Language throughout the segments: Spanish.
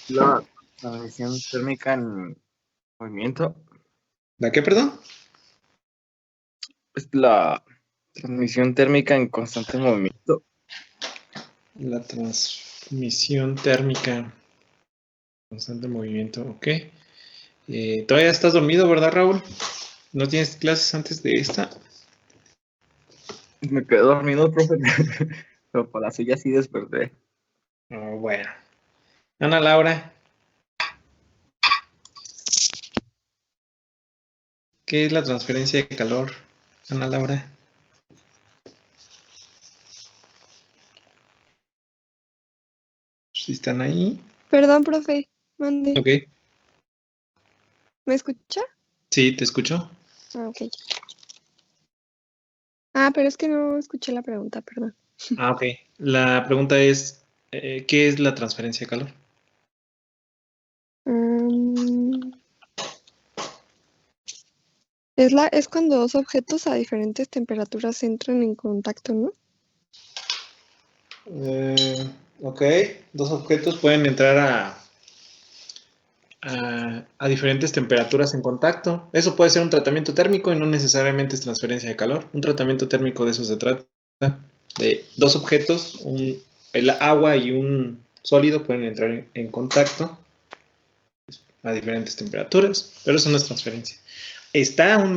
La transmisión térmica en movimiento ¿La qué, perdón? es la transmisión térmica en constante movimiento. La transmisión térmica, constante movimiento, ok. Todavía estás dormido, ¿verdad, Raúl? ¿No tienes clases antes de esta? Me quedé dormido, profe, pero para la silla sí desperté. Bueno. Ana Laura, ¿qué es la transferencia de calor? Ana Laura. Si están ahí. Perdón, profe, mande. Ok. ¿Me escucha? Sí, te escucho. Ah, ok. Ah, pero es que no escuché la pregunta, perdón. Ok. La pregunta es, ¿qué es la transferencia de calor? Mm, es cuando dos objetos a diferentes temperaturas entran en contacto, ¿no? Ok. Dos objetos pueden entrar a diferentes temperaturas en contacto. Eso puede ser un tratamiento térmico y no necesariamente es transferencia de calor. Un tratamiento térmico de eso se trata. De dos objetos, el agua y un sólido pueden entrar en contacto a diferentes temperaturas, pero eso no es transferencia. Están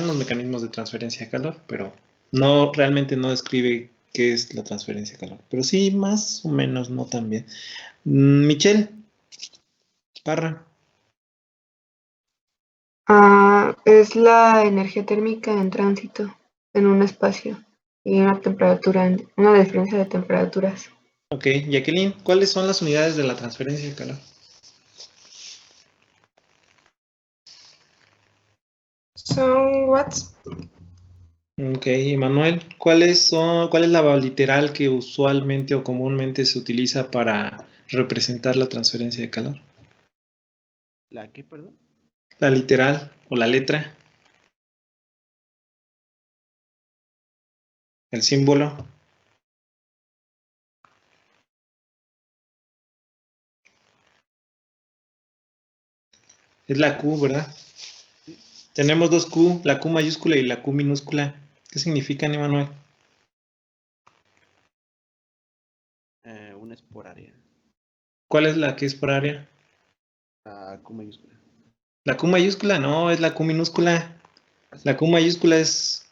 los mecanismos de transferencia de calor, pero no realmente no describe qué es la transferencia de calor. Pero sí, más o menos, no tan bien. Michelle Parra. Es la energía térmica en tránsito en un espacio y una temperatura, una diferencia de temperaturas. Ok, Jacqueline, ¿cuáles son las unidades de la transferencia de calor? Son watts. Ok, Manuel, ¿cuál es la literal que usualmente o comúnmente se utiliza para representar la transferencia de calor? ¿La qué, perdón? La literal o la letra, el símbolo. Es la Q, ¿verdad? Tenemos dos Q, la Q mayúscula y la Q minúscula. ¿Qué significan, Emanuel? Una es por área. ¿Cuál es la que es por área? La Q mayúscula. La Q mayúscula no, es la Q minúscula. La Q mayúscula es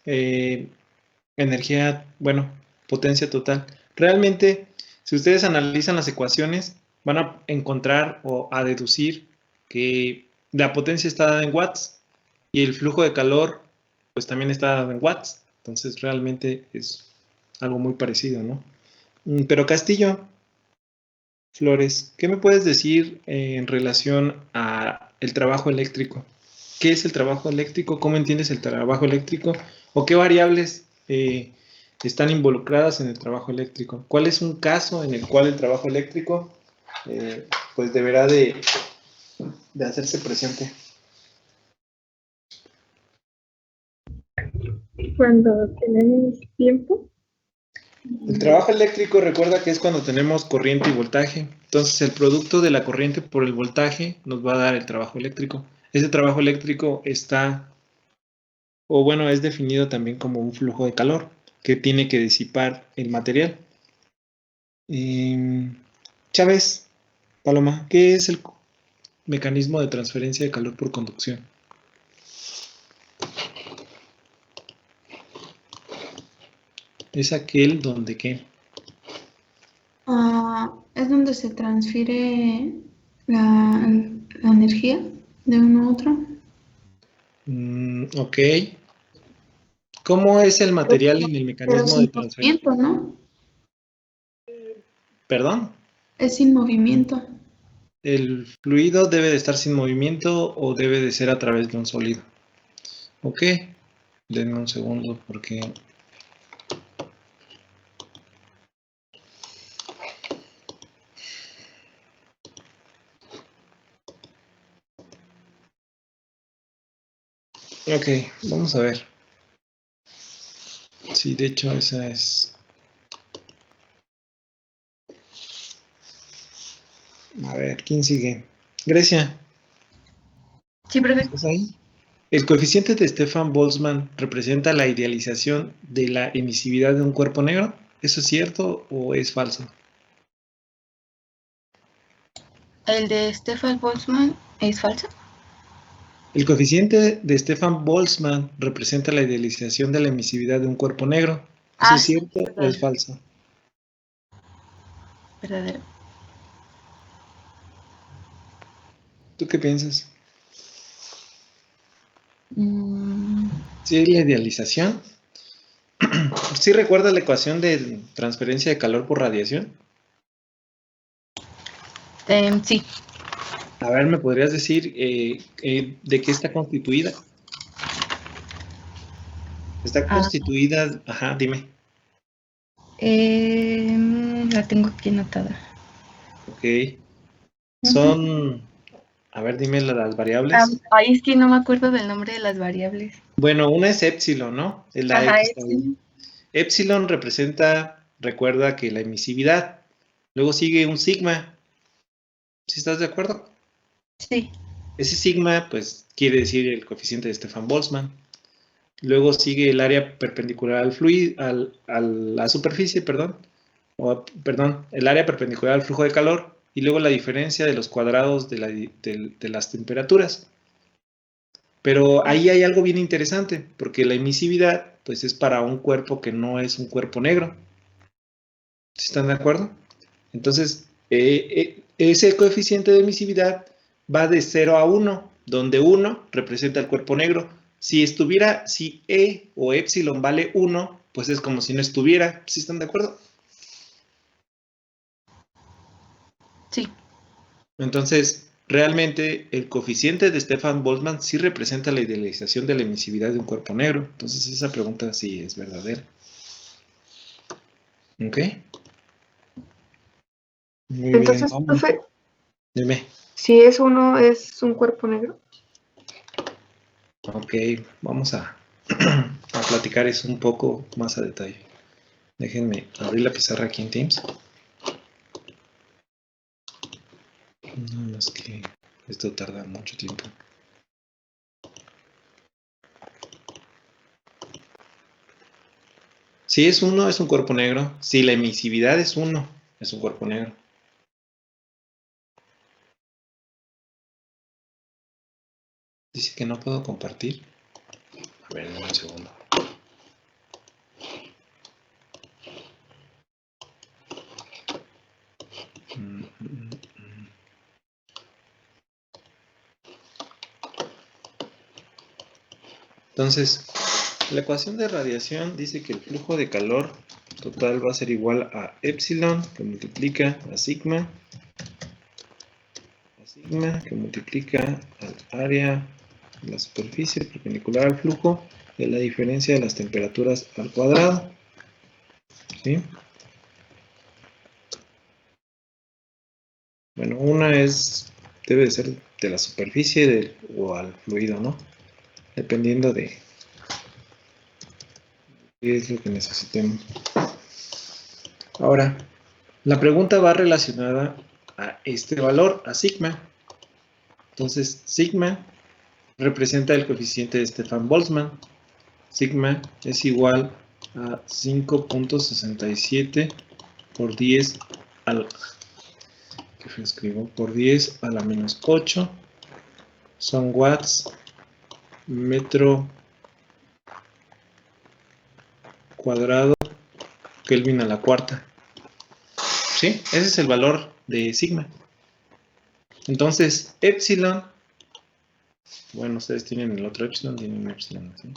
energía, bueno, potencia total. Realmente, si ustedes analizan las ecuaciones, van a encontrar o a deducir que la potencia está dada en watts y el flujo de calor, pues también está dado en watts. Entonces, realmente es algo muy parecido, ¿no? Pero Castillo, Flores, ¿qué me puedes decir en relación a el trabajo eléctrico? ¿Qué es el trabajo eléctrico? ¿Cómo entiendes el trabajo eléctrico? ¿O qué variables están involucradas en el trabajo eléctrico? ¿Cuál es un caso en el cual el trabajo eléctrico pues deberá de hacerse presente? Cuando tenemos tiempo. El trabajo eléctrico, recuerda que es cuando tenemos corriente y voltaje. Entonces, el producto de la corriente por el voltaje nos va a dar el trabajo eléctrico. Ese trabajo eléctrico está, o bueno, es definido también como un flujo de calor que tiene que disipar el material. Chávez, Paloma, ¿qué es el mecanismo de transferencia de calor por conducción? Es aquel donde qué. Es donde se transfiere la energía de uno a otro. Ok. ¿Cómo es el material en el Pero mecanismo de sin transferencia? movimiento, ¿no? ¿Perdón? Es sin movimiento. ¿El fluido debe de estar sin movimiento o debe de ser a través de un sólido? Ok. Denme un segundo porque... Ok, vamos a ver. Sí, de hecho esa es... A ver, ¿quién sigue? Grecia, Sí, profe. ¿estás ahí? El coeficiente de Stefan Boltzmann representa la idealización de la emisividad de un cuerpo negro. ¿Eso es cierto o es falso? El de Stefan Boltzmann es falso. El coeficiente de Stefan Boltzmann representa la idealización de la emisividad de un cuerpo negro. ¿Eso es Sí, cierto o es falso? verdadero. ¿Tú qué piensas? Mm, ¿Sí es la idealización? ¿Sí recuerdas la ecuación de transferencia de calor por radiación? sí. A ver, ¿me podrías decir de qué está constituida? Está constituida, ajá, dime. La tengo aquí anotada. Ok. Son, a ver, dime las variables. Ahí es que no me acuerdo del nombre de las variables. Bueno, una es épsilon, ¿no? Es la Ajá, X. Épsilon representa, recuerda que la emisividad. Luego sigue un sigma. ¿Sí estás de acuerdo? sí. Ese sigma, pues, quiere decir el coeficiente de Stefan Boltzmann. Luego sigue el área perpendicular al fluido, a la superficie, perdón. Perdón, el área perpendicular al flujo de calor. Y luego la diferencia de los cuadrados de las temperaturas. Pero ahí hay algo bien interesante, porque la emisividad, pues, es para un cuerpo que no es un cuerpo negro. ¿Sí están de acuerdo? Entonces, ese coeficiente de emisividad va de 0 a 1, donde 1 representa el cuerpo negro. Si E o épsilon vale 1, pues es como si no estuviera. ¿Sí están de acuerdo? Sí. Entonces, realmente el coeficiente de Stefan Boltzmann sí representa la idealización de la emisividad de un cuerpo negro. Entonces, esa pregunta sí es verdadera. ¿Ok? Muy bien. Entonces, profe, Dime. si es uno, es un cuerpo negro. Ok, vamos a platicar eso un poco más a detalle. Déjenme abrir la pizarra aquí en Teams. No, es que esto tarda mucho tiempo. Si es uno, es un cuerpo negro. Si la emisividad es uno, es un cuerpo negro. Dice que no puedo compartir. A ver, dame un segundo. Entonces, la ecuación de radiación dice que el flujo de calor total va a ser igual a epsilon, que multiplica a sigma que multiplica al área de la superficie perpendicular al flujo de la diferencia de las temperaturas al cuadrado. ¿Sí? Bueno, una debe de ser de la superficie o al fluido, ¿no? Dependiendo de qué es lo que necesitemos. Ahora, la pregunta va relacionada a este valor, a sigma. Entonces, sigma representa el coeficiente de Stefan Boltzmann. Sigma es igual a 5.67 por 10 al... ¿Qué escribo? Por 10 a la menos 8. Son watts metro cuadrado Kelvin a la cuarta. ¿Sí? Ese es el valor de sigma. Entonces, epsilon, bueno, ustedes tienen el otro epsilon, tienen un epsilon, ¿sí?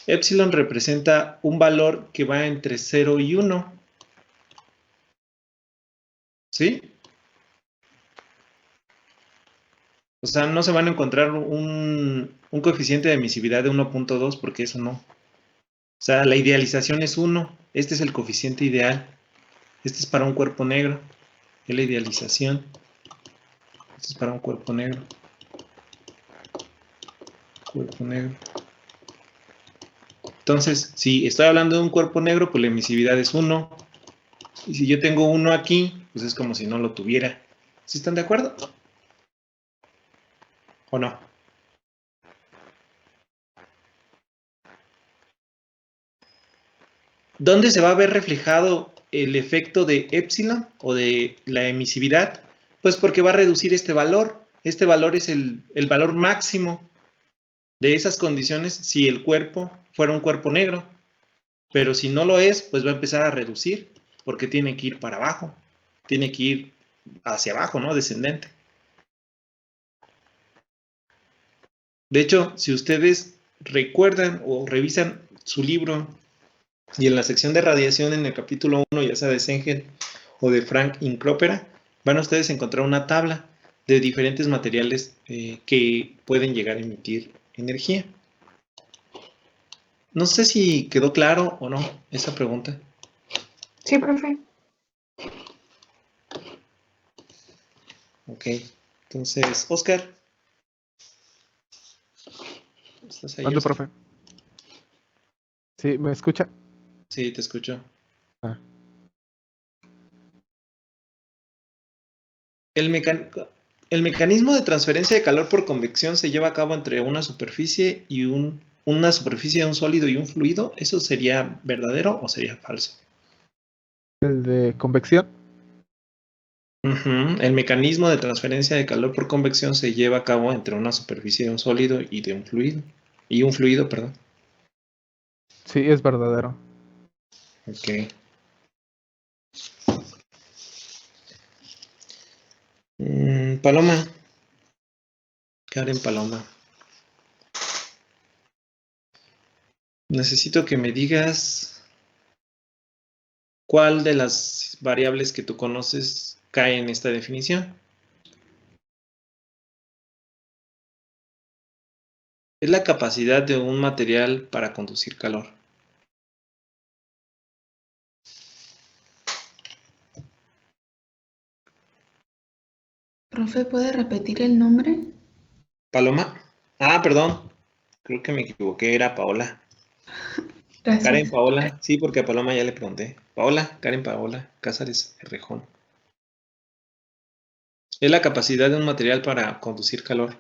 Epsilon representa un valor que va entre 0 y 1. ¿Sí? O sea, no se van a encontrar un coeficiente de emisividad de 1.2 porque eso no. O sea, la idealización es 1. Este es el coeficiente ideal. Este es para un cuerpo negro. Es la idealización. Este es para un cuerpo negro. Cuerpo negro. Entonces, si estoy hablando de un cuerpo negro, pues la emisividad es 1. Y si yo tengo 1 aquí, pues es como si no lo tuviera. ¿Sí están de acuerdo? ¿O no? ¿Dónde se va a ver reflejado el efecto de epsilon o de la emisividad? Pues porque va a reducir este valor. Este valor es el valor máximo de esas condiciones si el cuerpo fuera un cuerpo negro. Pero si no lo es, pues va a empezar a reducir porque tiene que ir para abajo. Tiene que ir hacia abajo, ¿no? Descendente. De hecho, si ustedes recuerdan o revisan su libro y en la sección de radiación en el capítulo 1, ya sea de Sengel o de Frank Incropera, van a ustedes a encontrar una tabla de diferentes materiales que pueden llegar a emitir energía. No sé si quedó claro o no esa pregunta. Sí, profe. Ok, entonces, Oscar. ¿Estás ahí, ¿Dónde, Oscar? profe? ¿Sí? ¿Me escucha? Sí, te escucho. Ah. El mecanismo de transferencia de calor por convección se lleva a cabo entre una superficie y una superficie de un sólido y un fluido. ¿Eso sería verdadero o sería falso? ¿El de convección? El mecanismo de transferencia de calor por convección se lleva a cabo entre una superficie de un sólido y de un fluido. Y un fluido, perdón. Sí, es verdadero. Ok. Paloma. Karen Paloma. Necesito que me digas cuál de las variables que tú conoces cae en esta definición. Es la capacidad de un material para conducir calor. Profe, ¿puede repetir el nombre? Paloma. Ah, perdón. Creo que me equivoqué. Era Paola. Karen Gracias. Paola. Sí, porque a Paloma ya le pregunté. Paola, Karen Paola, Cázares Rejón. Es la capacidad de un material para conducir calor.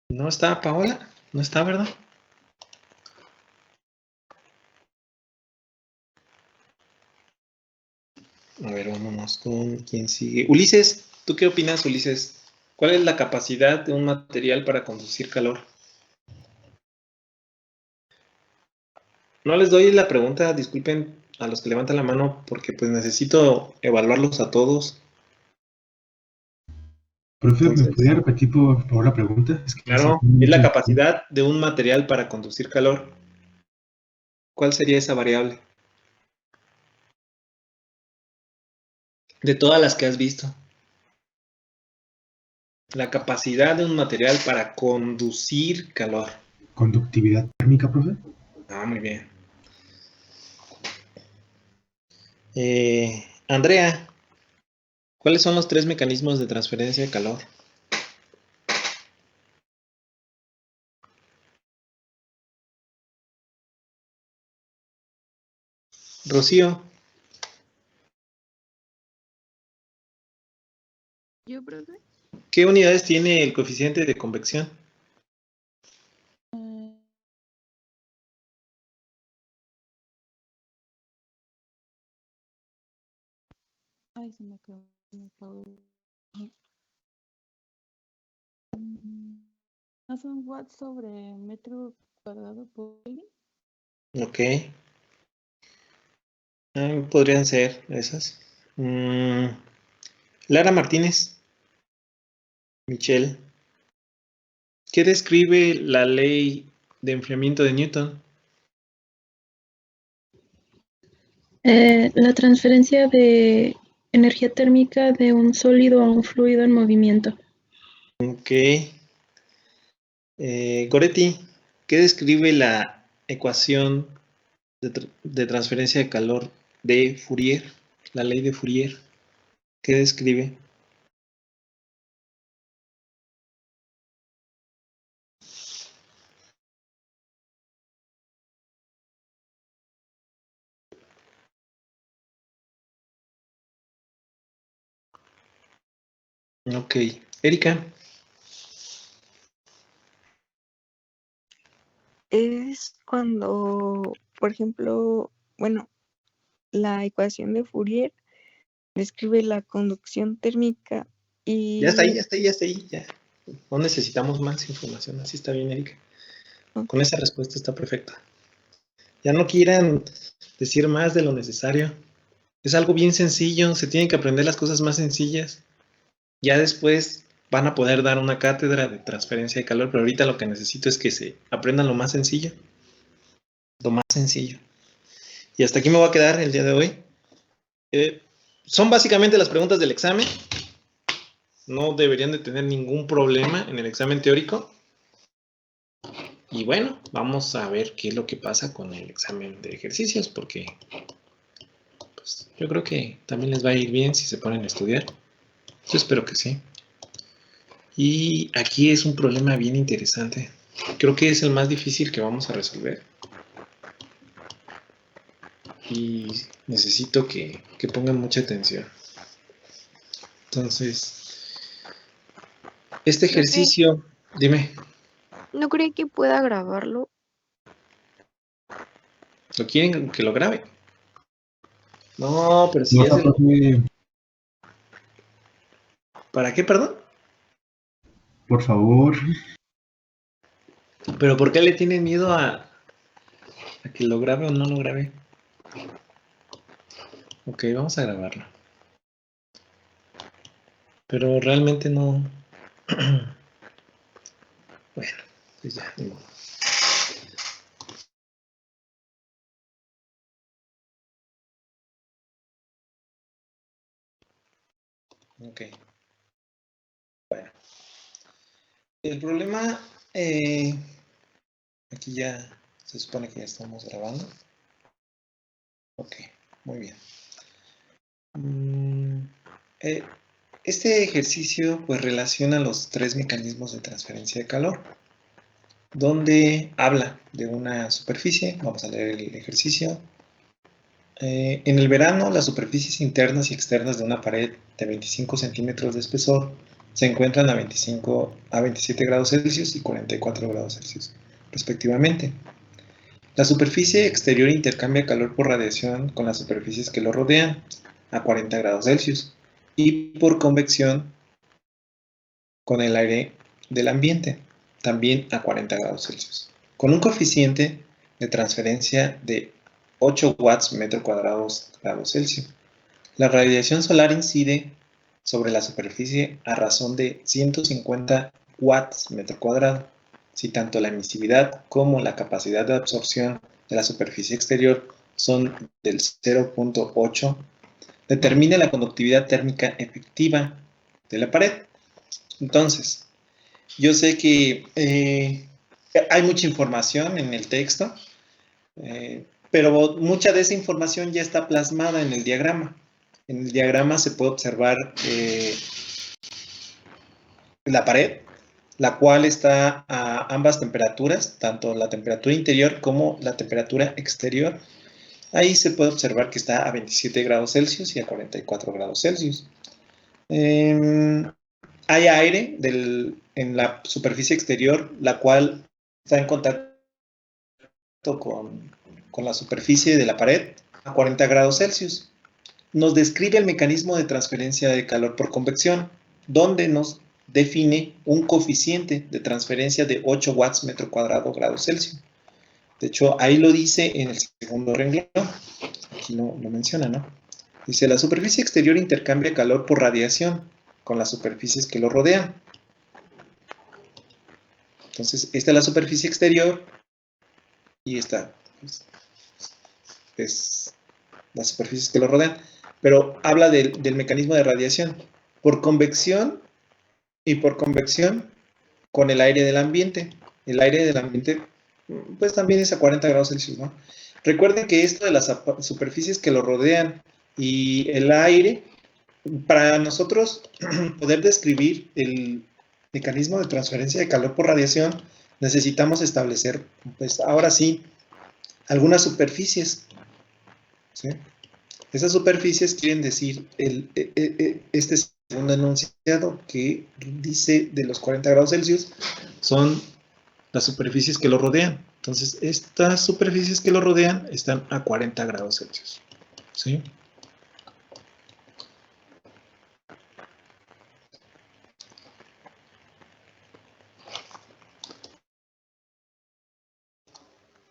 ¿No está Paola? ¿No está, verdad? A ver, vámonos con quién sigue. Ulises, ¿tú qué opinas, Ulises? ¿Cuál es la capacidad de un material para conducir calor? No les doy la pregunta, disculpen a los que levantan la mano, porque pues necesito evaluarlos a todos. Profe, ¿me Entonces, podría repetir por favor la pregunta? Es que no sé. claro, es la capacidad de un material para conducir calor. ¿Cuál sería esa variable? De todas las que has visto. La capacidad de un material para conducir calor. ¿Conductividad térmica, profe? Ah, muy bien. Andrea, ¿cuáles son los 3 mecanismos de transferencia de calor? Rocío, ¿Yo, profe? ¿qué unidades tiene el coeficiente de convección? Ay, se me acabó. ¿No son watts sobre metro cuadrado por Kelvin? Ok. Podrían ser esas. Lara Martínez, Michelle, ¿qué describe la ley de enfriamiento de Newton? La transferencia de energía térmica de un sólido a un fluido en movimiento. Ok. Goretti, ¿qué describe la ecuación de transferencia de calor de Fourier? La ley de Fourier. ¿Qué describe? Ok, Erika. Es cuando, por ejemplo, bueno, la ecuación de Fourier describe la conducción térmica Ya está ahí, y ya está ahí, ya está ahí. Ya. No necesitamos más información. Así está bien, Erika. Con esa respuesta está perfecta. Ya no quieran decir más de lo necesario. Es algo bien sencillo. Se tienen que aprender las cosas más sencillas. Ya después van a poder dar una cátedra de transferencia de calor, pero ahorita lo que necesito es que se aprendan lo más sencillo. Lo más sencillo. Y hasta aquí me voy a quedar el día de hoy. Son básicamente las preguntas del examen. No deberían de tener ningún problema en el examen teórico. Y bueno, vamos a ver qué es lo que pasa con el examen de ejercicios, porque pues, yo creo que también les va a ir bien si se ponen a estudiar. Yo espero que sí. Y aquí es un problema bien interesante. Creo que es el más difícil que vamos a resolver. Y necesito que pongan mucha atención. Entonces, este ejercicio, dime, ¿no cree que pueda grabarlo? ¿lo quieren que lo grabe? No, pero si No, ya se lo... profe, ¿Para qué, perdón? por favor. ¿Pero por qué le tienen miedo a que lo grabe o no lo grabe? Ok, vamos a grabarlo. Pero realmente no... Bueno, pues ya, ni modo. Ok. Bueno. El problema... aquí ya se supone que ya estamos grabando. Ok, muy bien. Este ejercicio pues relaciona los tres mecanismos de transferencia de calor, donde habla de una superficie. Vamos a leer el ejercicio. En el verano, las superficies internas y externas de una pared de 25 centímetros de espesor se encuentran a 27 grados Celsius y 44 grados Celsius, respectivamente. La superficie exterior intercambia calor por radiación con las superficies que lo rodean, a 40 grados Celsius, y por convección con el aire del ambiente, también a 40 grados Celsius, con un coeficiente de transferencia de 8 watts metro cuadrado grados Celsius. La radiación solar incide sobre la superficie a razón de 150 watts metro cuadrado, si tanto la emisividad como la capacidad de absorción de la superficie exterior son del 0.8, determina la conductividad térmica efectiva de la pared. Entonces, yo sé que hay mucha información en el texto, pero mucha de esa información ya está plasmada en el diagrama. En el diagrama se puede observar la pared, la cual está a ambas temperaturas, tanto la temperatura interior como la temperatura exterior. Ahí se puede observar que está a 27 grados Celsius y a 44 grados Celsius. Hay aire en la superficie exterior, la cual está en contacto con la superficie de la pared a 40 grados Celsius. Nos describe el mecanismo de transferencia de calor por convección, donde nos define un coeficiente de transferencia de 8 watts metro cuadrado grados Celsius. De hecho, ahí lo dice en el segundo renglón. Aquí lo menciona, ¿no? Dice, la superficie exterior intercambia calor por radiación con las superficies que lo rodean. Entonces, esta es la superficie exterior y esta es las superficies que lo rodean. Pero habla del mecanismo de radiación por convección y por convección con el aire del ambiente. El aire del ambiente, pues también es a 40 grados Celsius, ¿no? Recuerden que esto de las superficies que lo rodean y el aire para nosotros poder describir el mecanismo de transferencia de calor por radiación, necesitamos establecer, pues ahora sí, algunas superficies, ¿sí? Esas superficies quieren decir este segundo enunciado que dice de los 40 grados Celsius son las superficies que lo rodean. Entonces, estas superficies que lo rodean están a 40 grados Celsius, ¿sí?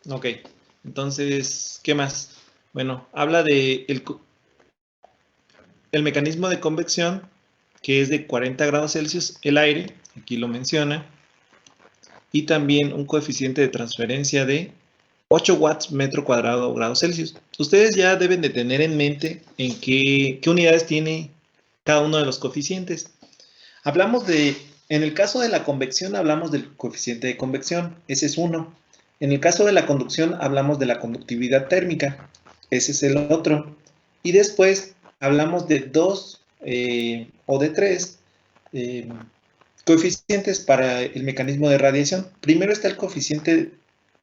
Ok, entonces, ¿qué más? Bueno, habla de el mecanismo de convección, que es de 40 grados Celsius el aire, aquí lo menciona, y también un coeficiente de transferencia de 8 watts metro cuadrado grados Celsius. Ustedes ya deben de tener en mente en qué unidades tiene cada uno de los coeficientes. Hablamos en el caso de la convección hablamos del coeficiente de convección, ese es 1. En el caso de la conducción hablamos de la conductividad térmica, ese es el otro. Y después hablamos de 2 o de 3 coeficientes para el mecanismo de radiación. Primero está el coeficiente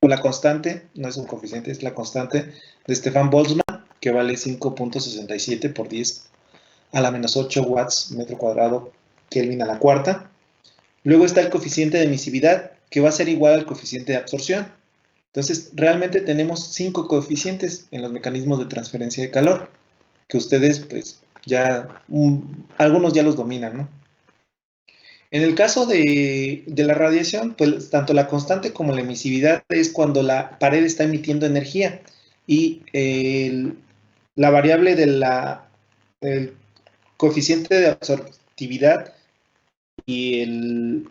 o la constante, no es un coeficiente, es la constante de Stefan Boltzmann, que vale 5.67 por 10 a la menos 8 watts metro cuadrado Kelvin a la cuarta. Luego está el coeficiente de emisividad, que va a ser igual al coeficiente de absorción. Entonces, realmente tenemos 5 coeficientes en los mecanismos de transferencia de calor, que ustedes, pues, ya, algunos ya los dominan, ¿no? En el caso de la radiación, pues, tanto la constante como la emisividad es cuando la pared está emitiendo energía, y la variable del coeficiente de absortividad y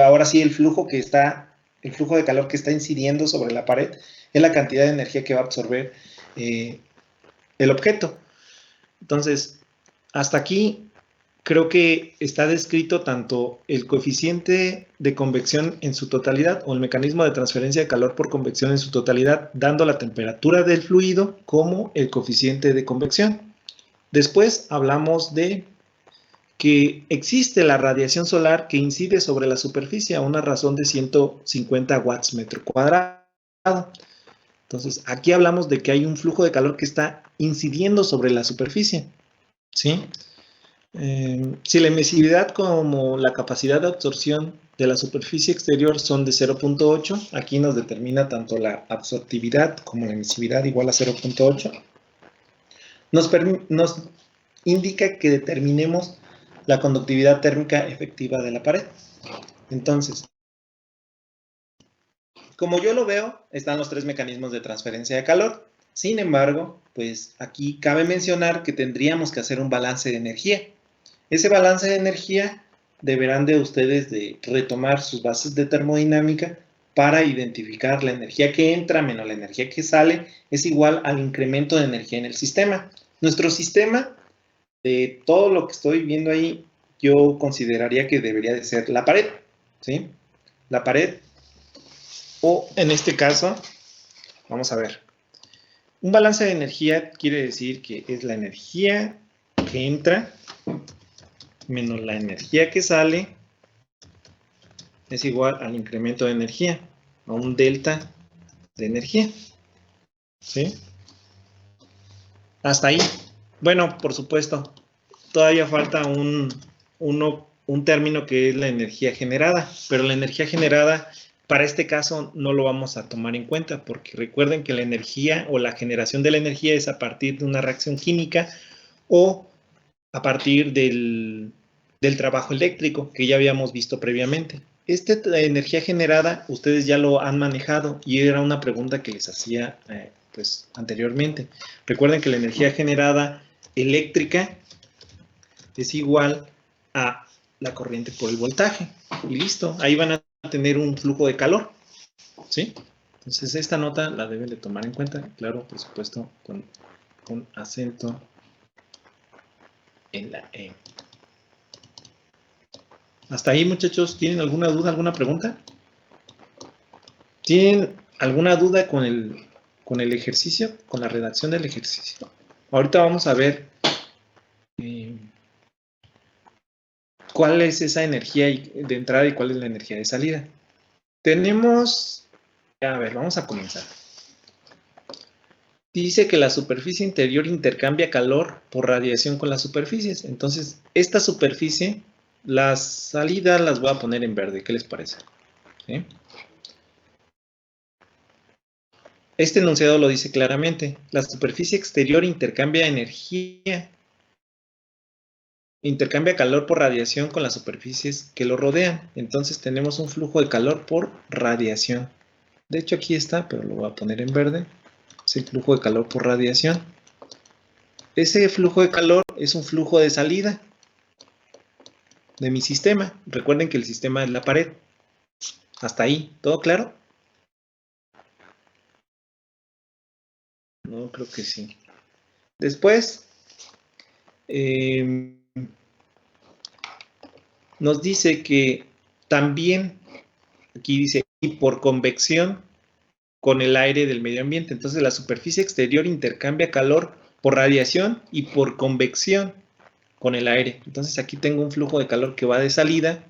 ahora sí el flujo de calor que está incidiendo sobre la pared es la cantidad de energía que va a absorber el objeto. Entonces, hasta aquí creo que está descrito tanto el coeficiente de convección en su totalidad o el mecanismo de transferencia de calor por convección en su totalidad, dando la temperatura del fluido como el coeficiente de convección. Después hablamos de que existe la radiación solar que incide sobre la superficie a una razón de 150 watts metro cuadrado. Entonces, aquí hablamos de que hay un flujo de calor que está incidiendo sobre la superficie, ¿sí? Si la emisividad como la capacidad de absorción de la superficie exterior son de 0.8, aquí nos determina tanto la absortividad como la emisividad igual a 0.8. Nos indica que determinemos la conductividad térmica efectiva de la pared. Entonces, como yo lo veo, están los 3 mecanismos de transferencia de calor. Sin embargo, pues aquí cabe mencionar que tendríamos que hacer un balance de energía. Ese balance de energía deberán de ustedes de retomar sus bases de termodinámica para identificar la energía que entra menos la energía que sale es igual al incremento de energía en el sistema. Nuestro sistema, de todo lo que estoy viendo ahí, yo consideraría que debería de ser la pared, ¿sí? La pared, o en este caso, vamos a ver, un balance de energía quiere decir que es la energía que entra menos la energía que sale es igual al incremento de energía, a un delta de energía, ¿sí? Hasta ahí. Bueno, por supuesto, todavía falta un término que es la energía generada, pero la energía generada, para este caso, no lo vamos a tomar en cuenta, porque recuerden que la energía o la generación de la energía es a partir de una reacción química o a partir del trabajo eléctrico que ya habíamos visto previamente. La energía generada, ustedes ya lo han manejado y era una pregunta que les hacía pues, anteriormente. Recuerden que la energía generada eléctrica es igual a la corriente por el voltaje. Y listo, ahí van a tener un flujo de calor, ¿sí? Entonces esta nota la deben de tomar en cuenta, claro, por supuesto, con acento en la E. Hasta ahí, muchachos, ¿tienen alguna duda, alguna pregunta? ¿Tienen alguna duda con el ejercicio, con la redacción del ejercicio? Ahorita vamos a ver ¿cuál es esa energía de entrada y cuál es la energía de salida? Tenemos, a ver, vamos a comenzar. Dice que la superficie interior intercambia calor por radiación con las superficies. Entonces, esta superficie, las salidas las voy a poner en verde. ¿Qué les parece? ¿Sí? Este enunciado lo dice claramente. La superficie exterior intercambia energía, intercambia calor por radiación con las superficies que lo rodean. Entonces tenemos un flujo de calor por radiación. De hecho aquí está, pero lo voy a poner en verde. Es el flujo de calor por radiación. Ese flujo de calor es un flujo de salida de mi sistema. Recuerden que el sistema es la pared. Hasta ahí, ¿todo claro? No, creo que sí. Después, nos dice que también, aquí dice, y por convección con el aire del medio ambiente. Entonces la superficie exterior intercambia calor por radiación y por convección con el aire. Entonces aquí tengo un flujo de calor que va de salida.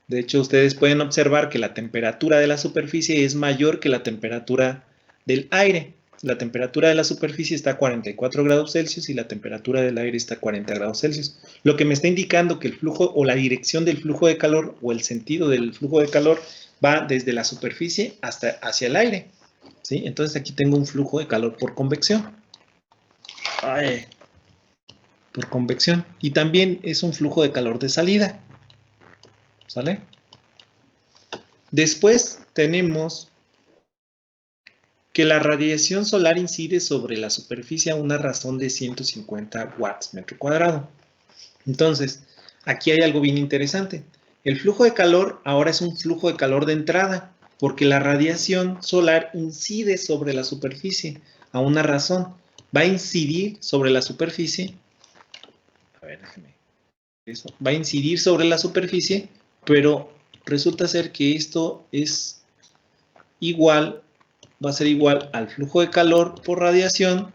De hecho, ustedes pueden observar que la temperatura de la superficie es mayor que la temperatura del aire. La temperatura de la superficie está a 44 grados Celsius y la temperatura del aire está a 40 grados Celsius. Lo que me está indicando que el flujo o la dirección del flujo de calor o el sentido del flujo de calor va desde la superficie hasta hacia el aire. ¿Sí? Entonces aquí tengo un flujo de calor por convección. Por convección. Y también es un flujo de calor de salida. ¿Sale? Después tenemos que la radiación solar incide sobre la superficie a una razón de 150 watts metro cuadrado. Entonces, aquí hay algo bien interesante. El flujo de calor ahora es un flujo de calor de entrada, porque la radiación solar incide sobre la superficie a una razón. Va a incidir sobre la superficie. A ver, déjeme. Eso. Va a incidir sobre la superficie, pero resulta ser que esto es igual, va a ser igual al flujo de calor por radiación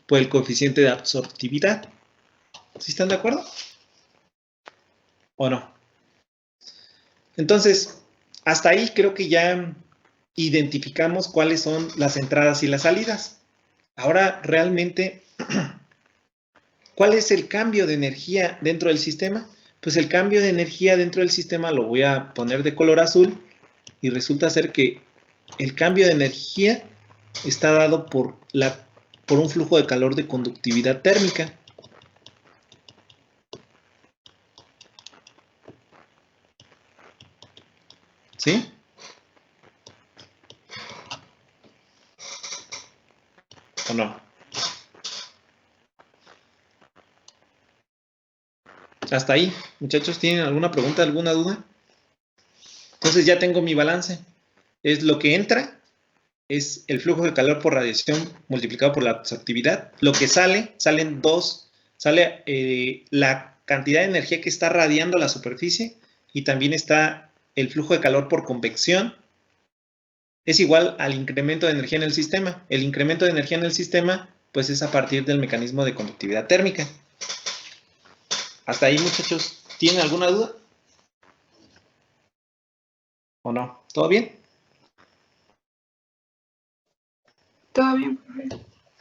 por el coeficiente de absortividad. ¿Sí están de acuerdo? ¿O no? Entonces, hasta ahí creo que ya identificamos cuáles son las entradas y las salidas. Ahora, realmente, ¿cuál es el cambio de energía dentro del sistema? Pues el cambio de energía dentro del sistema lo voy a poner de color azul y resulta ser que el cambio de energía está dado por un flujo de calor de conductividad térmica. ¿Sí? ¿O no? Hasta ahí, muchachos, ¿tienen alguna pregunta, alguna duda? Entonces ya tengo mi balance. Es lo que entra, es el flujo de calor por radiación multiplicado por la absortividad. Lo que sale, sale la cantidad de energía que está radiando la superficie y también está el flujo de calor por convección. Es igual al incremento de energía en el sistema. El incremento de energía en el sistema, pues es a partir del mecanismo de conductividad térmica. Hasta ahí, muchachos, ¿tienen alguna duda? ¿O no? ¿Todo bien? Todo bien.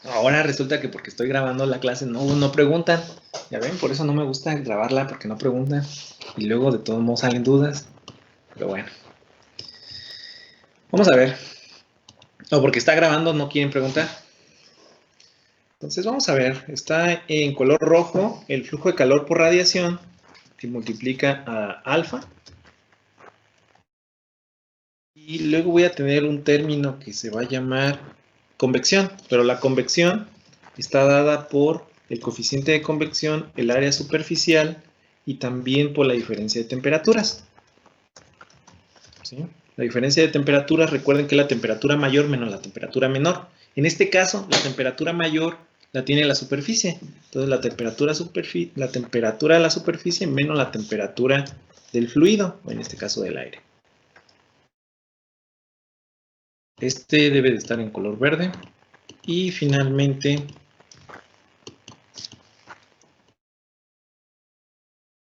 Ahora resulta que porque estoy grabando la clase no preguntan. Ya ven, por eso no me gusta grabarla, porque no preguntan. Y luego de todos modos salen dudas. Pero bueno. Vamos a ver. O porque está grabando no quieren preguntar. Entonces vamos a ver. Está en color rojo el flujo de calor por radiación que multiplica a alfa. Y luego voy a tener un término que se va a llamar convección, pero la convección está dada por el coeficiente de convección, el área superficial y también por la diferencia de temperaturas. ¿Sí? La diferencia de temperaturas, recuerden que es la temperatura mayor menos la temperatura menor. En este caso, la temperatura mayor la tiene la superficie. Entonces, la temperatura de la superficie menos la temperatura del fluido, o en este caso del aire. Este debe de estar en color verde. Y finalmente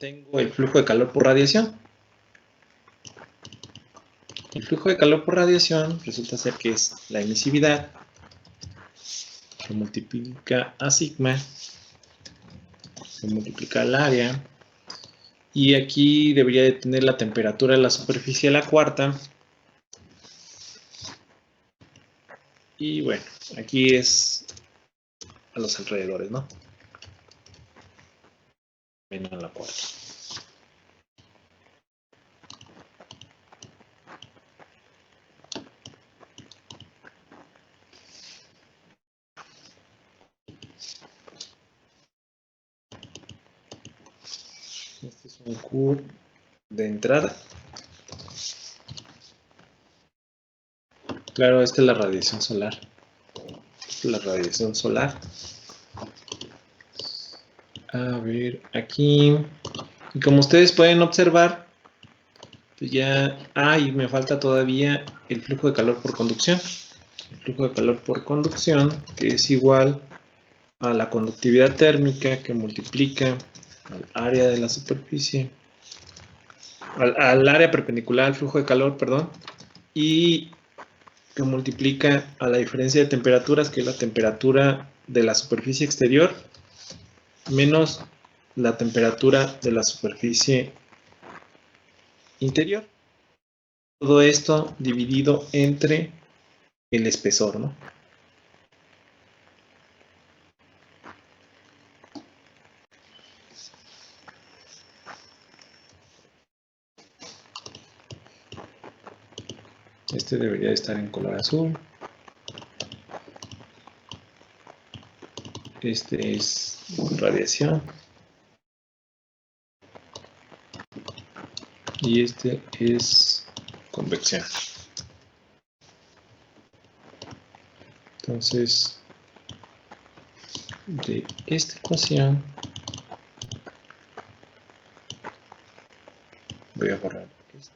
tengo el flujo de calor por radiación. El flujo de calor por radiación resulta ser que es la emisividad que multiplica a sigma, se multiplica al área, y aquí debería de tener la temperatura de la superficie a la cuarta. Y bueno, aquí es a los alrededores, ¿no? Menos a la cuarta. Este es un curve de entrada. Claro, esta es la radiación solar. Esta es la radiación solar. A ver, aquí. Y como ustedes pueden observar, pues ya. Y me falta todavía el flujo de calor por conducción. El flujo de calor por conducción, que es igual a la conductividad térmica que multiplica al área de la superficie, al área perpendicular al flujo de calor, perdón, y que multiplica a la diferencia de temperaturas, que es la temperatura de la superficie exterior, menos la temperatura de la superficie interior. Todo esto dividido entre el espesor, ¿no? Este debería estar en color azul. Este es radiación. Y este es convección. Entonces, de esta ecuación voy a borrar esto.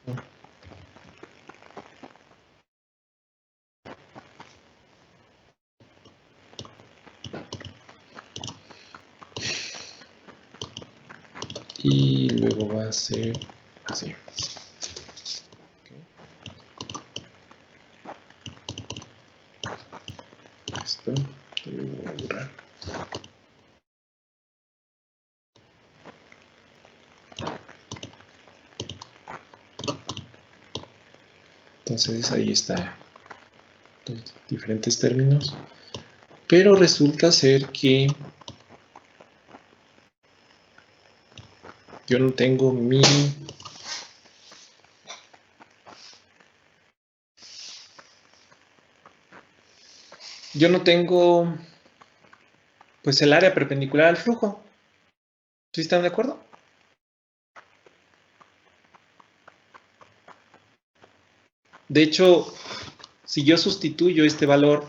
Y luego va a ser así. Esto lo voy a borrar. Entonces ahí está los diferentes términos. Pero resulta ser que yo no tengo pues el área perpendicular al flujo. ¿Sí están de acuerdo? De hecho, si yo sustituyo este valor,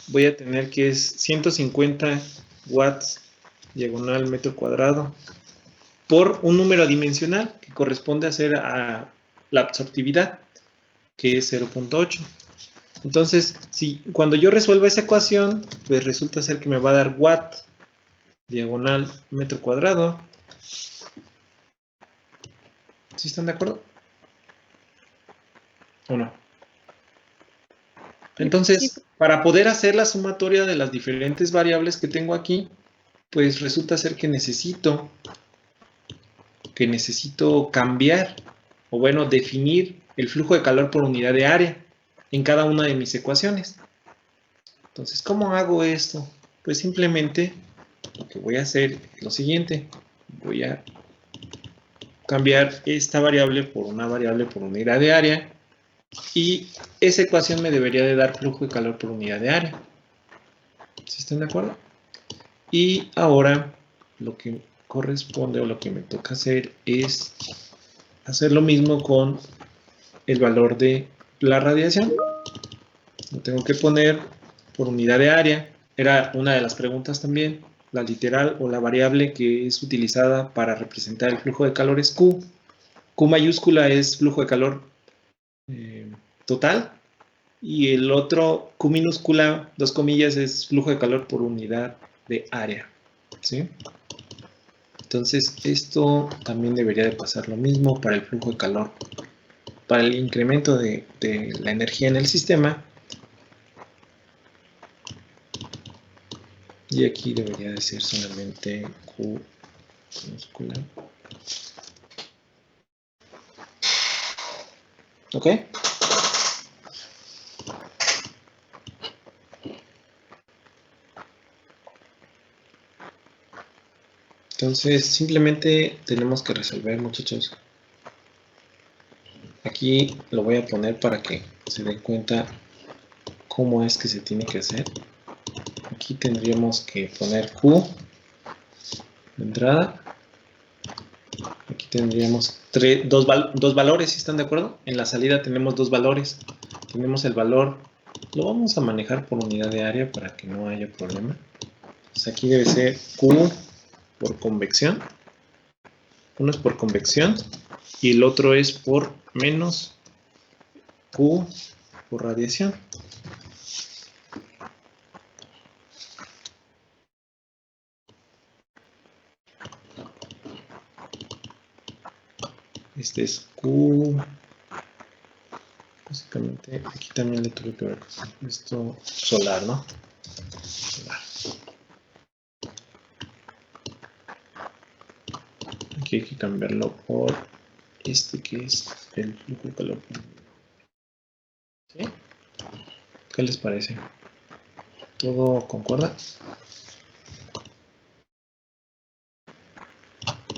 voy a tener que es 150 watts diagonal metro cuadrado por un número adimensional que corresponde a la absortividad, que es 0.8. Entonces, cuando yo resuelvo esa ecuación, pues resulta ser que me va a dar watt diagonal metro cuadrado. ¿Sí están de acuerdo? ¿O no? Entonces, para poder hacer la sumatoria de las diferentes variables que tengo aquí, pues resulta ser que necesito cambiar, o bueno, definir el flujo de calor por unidad de área en cada una de mis ecuaciones. Entonces, ¿cómo hago esto? Pues simplemente lo que voy a hacer es lo siguiente. Voy a cambiar esta variable por una variable por unidad de área. Y esa ecuación me debería de dar flujo de calor por unidad de área. ¿Sí están de acuerdo? Y ahora lo que corresponde o lo que me toca hacer es hacer lo mismo con el valor de la radiación. Lo tengo que poner por unidad de área. Era una de las preguntas también. La literal o la variable que es utilizada para representar el flujo de calor es Q. Q mayúscula es flujo de calor total, y el otro Q minúscula, 2 comillas, es flujo de calor por unidad de área, ¿sí? Entonces, esto también debería de pasar lo mismo para el flujo de calor. Para el incremento de la energía en el sistema. Y aquí debería de ser solamente Q minúscula. ¿Ok? Entonces, simplemente tenemos que resolver, muchachos. Aquí lo voy a poner para que se den cuenta cómo es que se tiene que hacer. Aquí tendríamos que poner Q de entrada. Aquí tendríamos dos valores, ¿sí están de acuerdo? En la salida tenemos dos valores. Tenemos el valor, lo vamos a manejar por unidad de área para que no haya problema. Pues aquí debe ser Q por convección. Uno es por convección y el otro es por menos Q por radiación. Este es Q. Básicamente aquí también le tuve que ver con esto solar, ¿no? Solar. Aquí hay que cambiarlo por este que es el flujo de calor. ¿Sí? ¿Qué les parece? ¿Todo concuerda?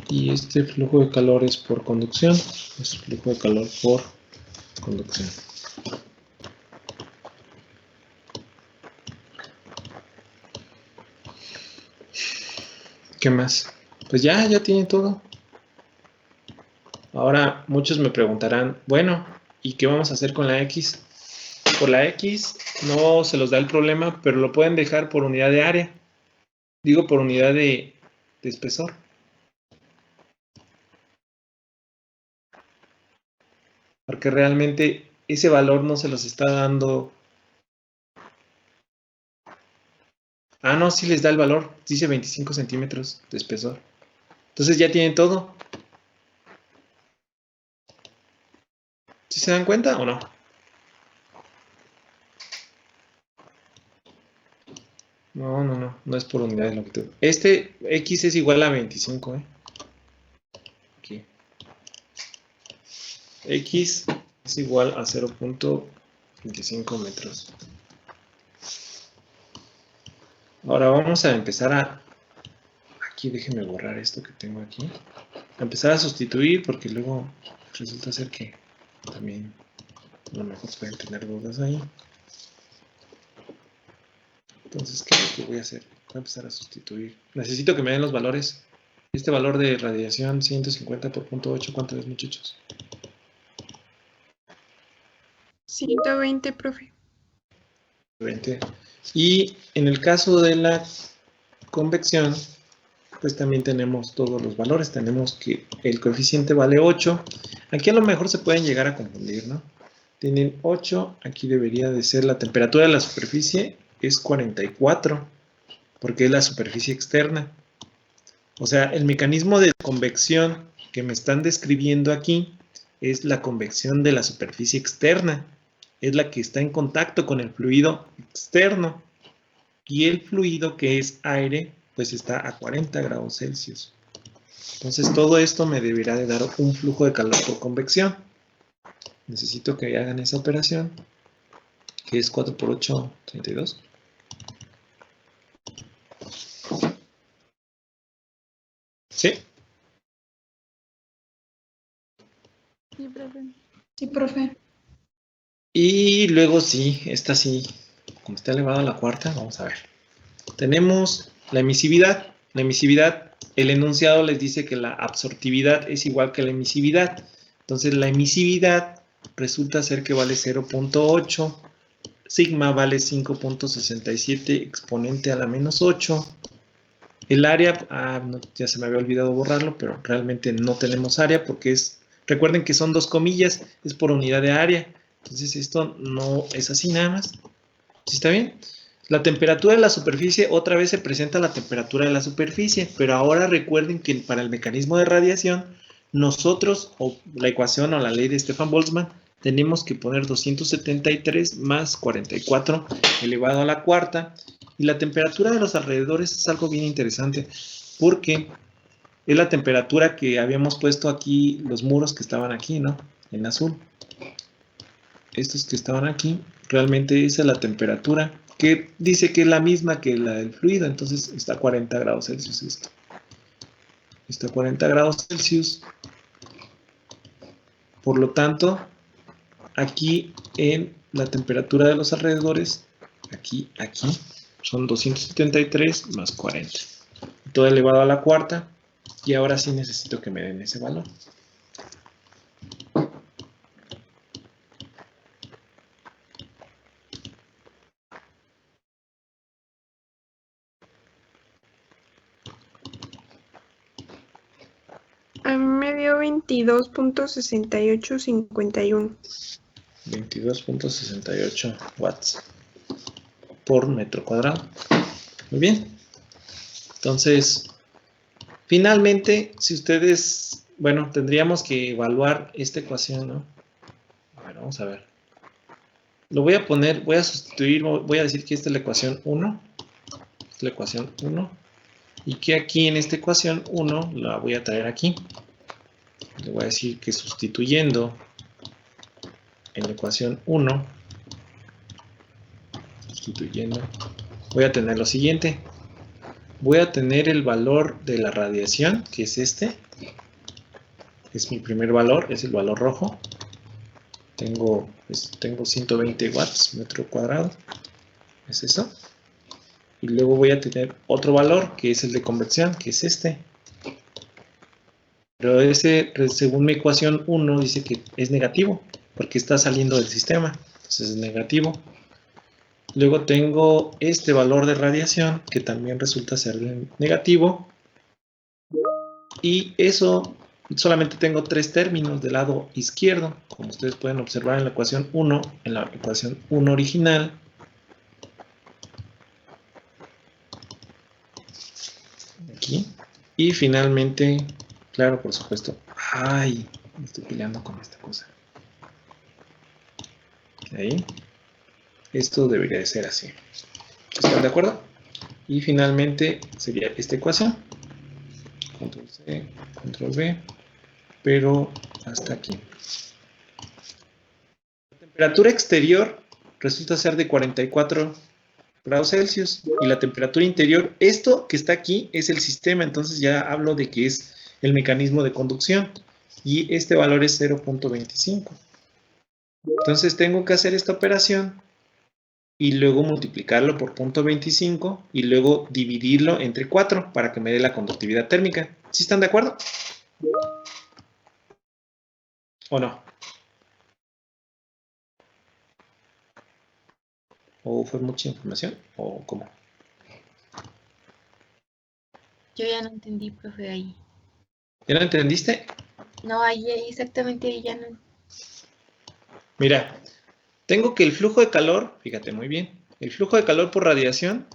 Y este flujo de calor es por conducción. Es flujo de calor por conducción. ¿Qué más? Pues ya tiene todo. Ahora muchos me preguntarán, bueno, ¿y qué vamos a hacer con la X? Por la X no se los da el problema, pero lo pueden dejar por unidad de área. Digo por unidad de espesor. Porque realmente ese valor no se los está dando. Ah, no, sí les da el valor. Dice 25 centímetros de espesor. Entonces ya tienen todo. ¿Sí se dan cuenta o no? No es por unidad de longitud. Este X es igual a 25, Aquí. X es igual a 0.25 metros. Ahora vamos a empezar a... Aquí déjenme borrar esto que tengo aquí. A empezar a sustituir porque luego resulta ser que también a lo mejor pueden tener dudas ahí. Entonces, ¿qué es lo que voy a hacer? Voy a empezar a sustituir. Necesito que me den los valores. Este valor de radiación 150 por 0.8, ¿cuánto es, muchachos? 120, profe. 20. Y en el caso de la convección, pues también tenemos todos los valores. Tenemos que el coeficiente vale 8. Aquí a lo mejor se pueden llegar a confundir, ¿no? Tienen 8. Aquí debería de ser la temperatura de la superficie. Es 44, porque es la superficie externa. O sea, el mecanismo de convección que me están describiendo aquí es la convección de la superficie externa. Es la que está en contacto con el fluido externo. Y el fluido, que es aire, pues está a 40 grados Celsius. Entonces todo esto me deberá de dar un flujo de calor por convección. Necesito que hagan esa operación, que es 4 por 8, 32. ¿Sí? Sí, profe. Sí, profe. Y luego sí, esta sí, como está elevada a la cuarta, vamos a ver. Tenemos la emisividad. La emisividad, el enunciado les dice que la absortividad es igual que la emisividad. Entonces la emisividad resulta ser que vale 0.8. Sigma vale 5.67 exponente a la menos 8. El área, ya se me había olvidado borrarlo, pero realmente no tenemos área porque es, recuerden que son dos comillas, es por unidad de área. Entonces esto no es así nada más. ¿Sí está bien? La temperatura de la superficie, otra vez se presenta la temperatura de la superficie, pero ahora recuerden que para el mecanismo de radiación, nosotros, o la ecuación o la ley de Stefan-Boltzmann, tenemos que poner 273 más 44 elevado a la cuarta, y la temperatura de los alrededores es algo bien interesante, porque es la temperatura que habíamos puesto aquí, los muros que estaban aquí, ¿no? En azul. Estos que estaban aquí, realmente esa es la temperatura, que dice que es la misma que la del fluido, entonces está a 40 grados Celsius esto. Está a 40 grados Celsius. Por lo tanto, aquí en la temperatura de los alrededores, aquí, son 273 más 40. Todo elevado a la cuarta, y ahora sí necesito que me den ese valor. A mí me dio 22.6851. 22.68 watts por metro cuadrado. Muy bien. Entonces, finalmente, si ustedes, bueno, tendríamos que evaluar esta ecuación, ¿no? A ver, vamos a ver. Lo voy a poner, voy a sustituir, voy a decir que esta es la ecuación 1. Esta es la ecuación 1. Y que aquí en esta ecuación 1 la voy a traer aquí. Le voy a decir que sustituyendo en la ecuación 1, voy a tener lo siguiente. Voy a tener el valor de la radiación, que es este. Es mi primer valor, es el valor rojo. Tengo 120 watts metro cuadrado. Es eso. Y luego voy a tener otro valor, que es el de convección, que es este. Pero ese, según mi ecuación 1, dice que es negativo, porque está saliendo del sistema. Entonces es negativo. Luego tengo este valor de radiación, que también resulta ser negativo. Y eso, solamente tengo 3 términos del lado izquierdo, como ustedes pueden observar en la ecuación 1, en la ecuación 1 original. Aquí. Y finalmente, claro, por supuesto. Ay, me estoy peleando con esta cosa. Ahí. Esto debería de ser así. ¿Están de acuerdo? Y finalmente sería esta ecuación. Control C, Control V. Pero hasta aquí. La temperatura exterior resulta ser de 44 grados Celsius. Y la temperatura interior, esto que está aquí es el sistema. Entonces ya hablo de que es el mecanismo de conducción. Y este valor es 0.25. Entonces tengo que hacer esta operación y luego multiplicarlo por 0.25 y luego dividirlo entre 4 para que me dé la conductividad térmica. ¿Sí están de acuerdo? ¿O no? ¿O fue mucha información? ¿O cómo? Yo ya no entendí, profe, ahí. ¿Ya lo entendiste? No, ahí exactamente ahí ya no. Mira, tengo que el flujo de calor, fíjate muy bien, el flujo de calor por radiación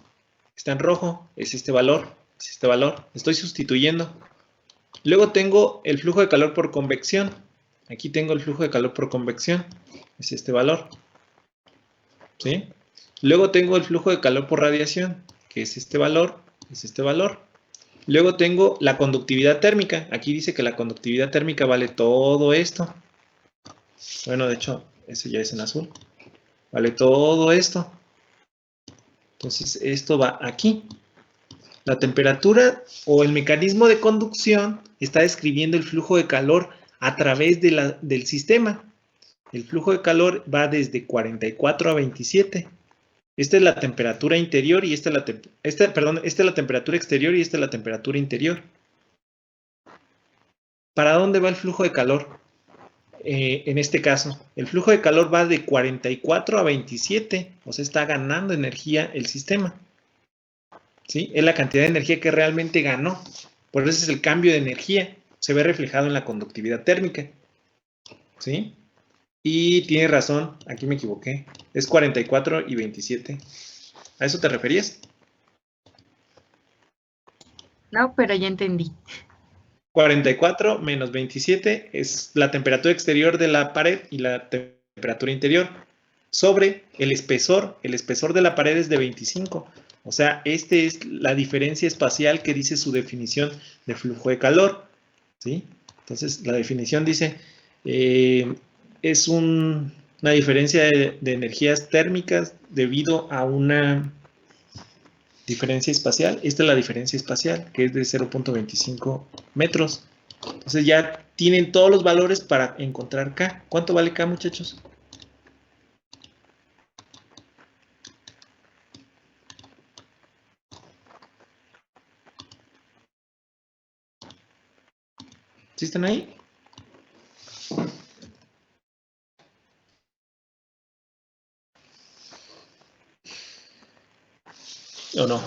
está en rojo, es este valor, estoy sustituyendo. Luego tengo el flujo de calor por convección, aquí tengo el flujo de calor por convección, es este valor, ¿sí? Luego tengo el flujo de calor por radiación, que es este valor, es este valor. Luego tengo la conductividad térmica, aquí dice que la conductividad térmica vale todo esto. Bueno, de hecho, eso ya es en azul. Vale todo esto. Entonces, esto va aquí. La temperatura o el mecanismo de conducción está describiendo el flujo de calor a través de del sistema. El flujo de calor va desde 44 a 27. Esta es la temperatura interior y esta es la temperatura exterior y esta es la temperatura interior. ¿Para dónde va el flujo de calor? En este caso, el flujo de calor va de 44 a 27, o sea, está ganando energía el sistema. ¿Sí? Es la cantidad de energía que realmente ganó. Por eso es el cambio de energía. Se ve reflejado en la conductividad térmica. ¿Sí? Y tiene razón, aquí me equivoqué. Es 44 y 27. ¿A eso te referías? No, pero ya entendí. 44 menos 27 es la temperatura exterior de la pared y la temperatura interior sobre el espesor. El espesor de la pared es de 25. O sea, esta es la diferencia espacial que dice su definición de flujo de calor. ¿Sí? Entonces, la definición dice, es una diferencia de energías térmicas debido a una diferencia espacial. Esta es la diferencia espacial, que es de 0.25 metros. Entonces ya tienen todos los valores para encontrar K. ¿Cuánto vale K, muchachos? ¿Sí están ahí? ¿O no?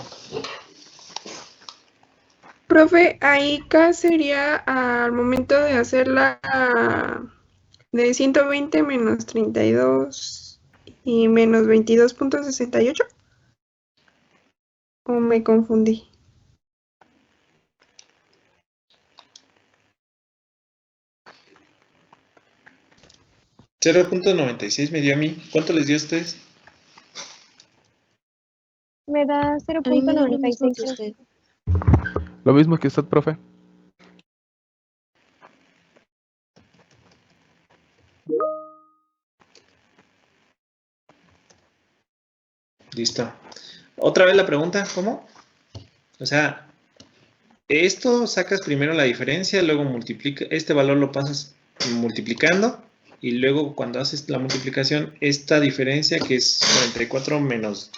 Profe, ahí K sería al momento de hacerla de 120 menos 32 y menos 22.68. ¿O me confundí? $0.96 me dio a mí. ¿Cuánto les dio a ustedes? Me da A mí me da lo mismo que 0.96. usted. Lo mismo que usted, profe. Listo. Otra vez la pregunta, ¿cómo? O sea, esto sacas primero la diferencia, luego multiplica, este valor lo pasas multiplicando y luego cuando haces la multiplicación, esta diferencia que es 44 menos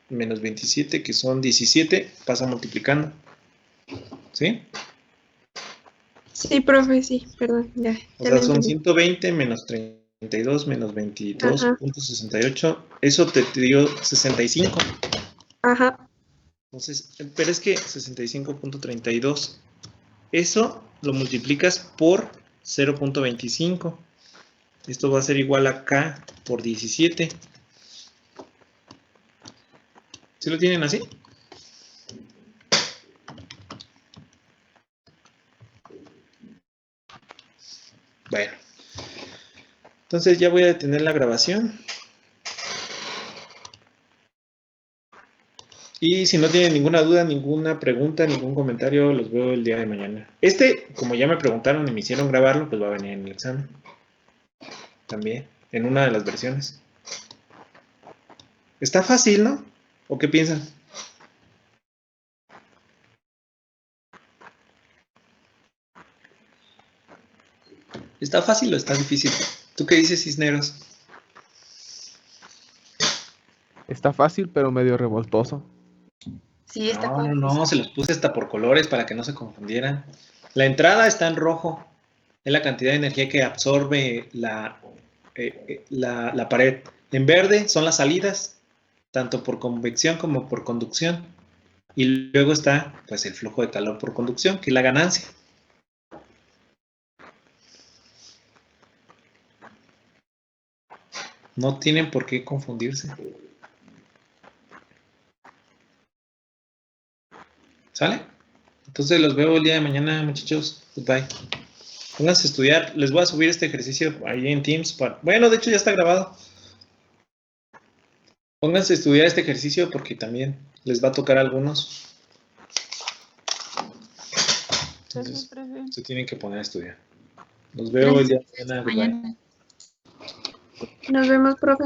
27, que son 17, pasa multiplicando. ¿Sí? Sí, profe, sí, perdón, ya. O Ya sea, lo son entendí. 120 menos 32 menos Ajá. 22.68. Eso te dio 65. Ajá. Entonces, pero es que 65.32. Eso lo multiplicas por 0.25. Esto va a ser igual a K por 17. ¿Sí lo tienen así? Bueno. Entonces ya voy a detener la grabación. Y si no tienen ninguna duda, ninguna pregunta, ningún comentario, los veo el día de mañana. Como ya me preguntaron y me hicieron grabarlo, pues va a venir en el examen. También, en una de las versiones. Está fácil, ¿no? ¿O qué piensan? ¿Está fácil o está difícil? ¿Tú qué dices, Cisneros? Está fácil, pero medio revoltoso. Sí, está No, se los puse hasta por colores para que no se confundieran. La entrada está en rojo. Es la cantidad de energía que absorbe la pared. En verde son las salidas, tanto por convección como por conducción. Y luego está pues el flujo de calor por conducción, que es la ganancia. No tienen por qué confundirse. ¿Sale? Entonces los veo el día de mañana, muchachos. Goodbye. Pónganse a estudiar. Les voy a subir este ejercicio ahí en Teams. Bueno, de hecho ya está grabado. Pónganse a estudiar este ejercicio porque también les va a tocar a algunos. Entonces, se tienen que poner a estudiar. Los veo el día de mañana. Goodbye. Nos vemos, profe.